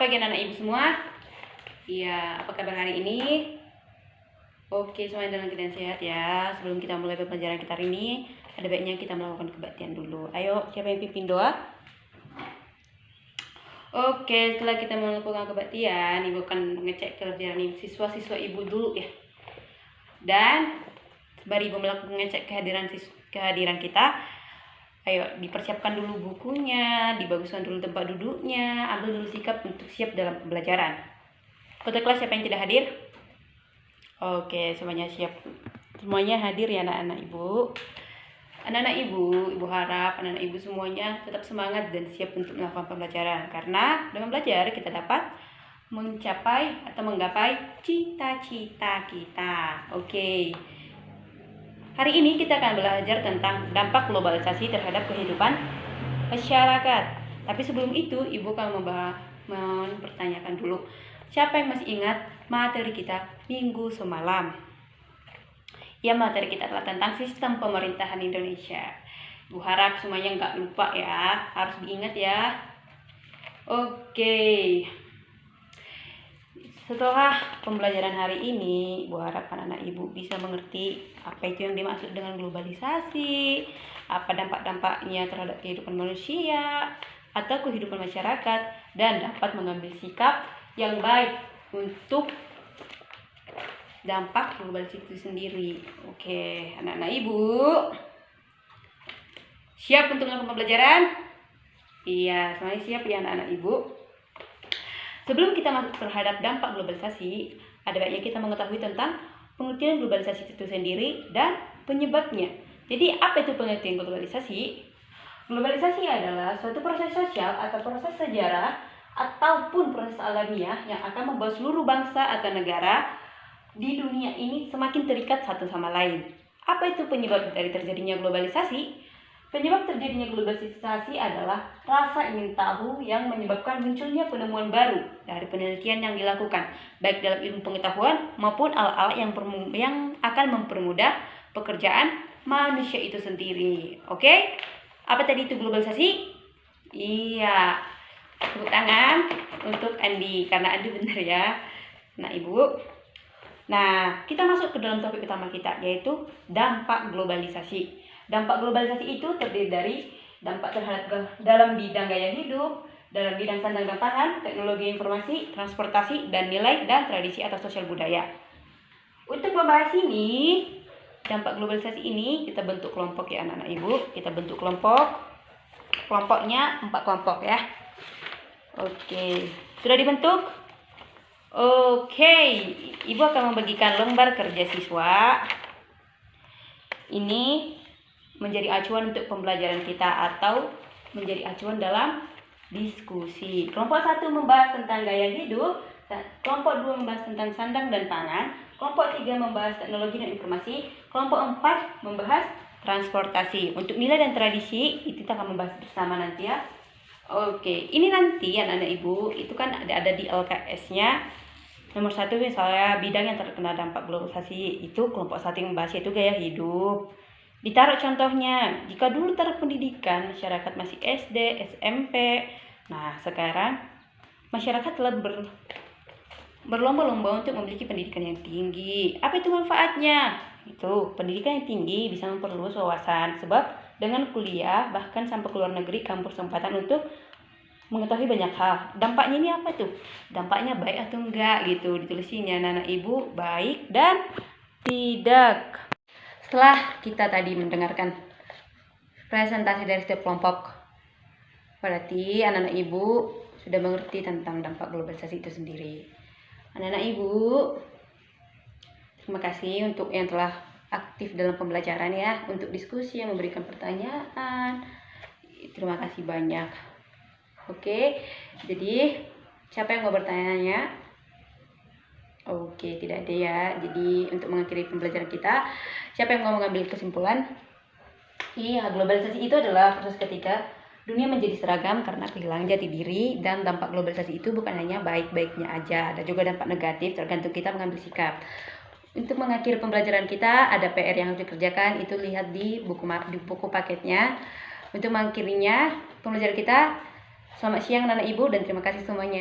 pagi anak-anak ibu semua. Iya, apa kabar hari ini? Oke, semuanya dalam keadaan sehat ya. Sebelum kita mulai pembelajaran kita hari ini, ada baiknya kita melakukan kebaktian dulu. Ayo, siapa yang pimpin doa? Oke, setelah kita melakukan kebaktian, ibu akan mengecek kerjaan siswa-siswa ibu dulu ya. Dan sembari ibu melakukan ngecek kehadiran kita, ayo dipersiapkan dulu bukunya, dibaguskan dulu tempat duduknya, ambil dulu sikap untuk siap dalam pembelajaran. Kota kelas siapa yang tidak hadir? Oke, semuanya siap. Semuanya hadir ya anak-anak ibu. Anak-anak ibu harap anak-anak ibu semuanya tetap semangat dan siap untuk melakukan pembelajaran. Karena dengan belajar kita dapat mencapai atau menggapai cita-cita kita. Oke. Hari ini kita akan belajar tentang dampak globalisasi terhadap kehidupan masyarakat. Tapi sebelum itu, ibu akan mempertanyakan dulu. Siapa yang masih ingat materi kita minggu semalam? Ya, materi kita adalah tentang sistem pemerintahan Indonesia. Ibu harap semuanya nggak lupa ya, harus diingat ya. Oke. Setelah pembelajaran hari ini, ibu harap anak-anak ibu bisa mengerti apa itu yang dimaksud dengan globalisasi, apa dampak-dampaknya terhadap kehidupan manusia atau kehidupan masyarakat, dan dapat mengambil sikap yang baik untuk dampak globalisasi itu sendiri. Oke, anak-anak ibu siap untuk melakukan pembelajaran? Iya, semuanya siap ya anak-anak ibu. Sebelum kita masuk terhadap dampak globalisasi, ada baiknya kita mengetahui tentang pengertian globalisasi itu sendiri dan penyebabnya. Jadi, apa itu pengertian globalisasi? Globalisasi adalah suatu proses sosial atau proses sejarah ataupun proses alamiah yang akan membawa seluruh bangsa atau negara di dunia ini semakin terikat satu sama lain. Apa itu penyebab dari terjadinya globalisasi? Penyebab terjadinya globalisasi adalah rasa ingin tahu yang menyebabkan munculnya penemuan baru dari penelitian yang dilakukan, baik dalam ilmu pengetahuan maupun alat-alat yang akan mempermudah pekerjaan manusia itu sendiri. Oke? Apa tadi itu globalisasi? Iya. Tepuk tangan untuk Andi, karena Andi benar ya. Nah, Ibu. Nah, kita masuk ke dalam topik utama kita, yaitu dampak globalisasi. Dampak globalisasi itu terdiri dari dampak terhadap dalam bidang gaya hidup, dalam bidang sandang dan pangan, teknologi informasi, transportasi, dan nilai dan tradisi atau sosial budaya. Untuk membahas ini, dampak globalisasi ini, kita bentuk kelompok ya anak-anak ibu. Kita bentuk kelompok. Kelompoknya 4 kelompok ya. Oke, sudah dibentuk? Oke, ibu akan membagikan lembar kerja siswa. Ini menjadi acuan untuk pembelajaran kita atau menjadi acuan dalam diskusi. Kelompok 1 membahas tentang gaya hidup, kelompok 2 membahas tentang sandang dan pangan, kelompok 3 membahas teknologi dan informasi, kelompok 4 membahas transportasi. Untuk nilai dan tradisi itu kita akan membahas bersama nanti ya. Oke, ini nanti anak-anak ibu itu kan ada di LKS-nya. Nomor 1 misalnya bidang yang terkena dampak globalisasi, itu kelompok 1 yang membahas yaitu gaya hidup. Ditaruh contohnya, jika dulu taraf pendidikan masyarakat masih SD, SMP. Nah, sekarang masyarakat telah berlomba-lomba untuk memiliki pendidikan yang tinggi. Apa itu manfaatnya? Itu, pendidikan yang tinggi bisa memperluas wawasan. Sebab dengan kuliah, bahkan sampai ke luar negeri, kampus kesempatan untuk mengetahui banyak hal. Dampaknya ini apa tuh? Dampaknya baik atau enggak gitu. Ditulisnya anak-anak ibu, baik dan tidak. Setelah kita tadi mendengarkan presentasi dari setiap kelompok, berarti anak-anak ibu sudah mengerti tentang dampak globalisasi itu sendiri. Anak-anak ibu, terima kasih untuk yang telah aktif dalam pembelajaran ya, untuk diskusi yang memberikan pertanyaan. Terima kasih banyak. Oke, jadi siapa yang mau bertanya? Oke, tidak ada ya. Jadi untuk mengakhiri pembelajaran kita, siapa yang mau mengambil kesimpulan? Iya, globalisasi itu adalah proses ketika dunia menjadi seragam karena kehilangan jati diri, dan dampak globalisasi itu bukan hanya baik-baiknya aja, ada juga dampak negatif, tergantung kita mengambil sikap. Untuk mengakhiri pembelajaran kita, ada PR yang harus dikerjakan, itu lihat di buku paketnya. Untuk mengakhirinya pembelajaran kita, selamat siang anak-anak ibu dan terima kasih semuanya.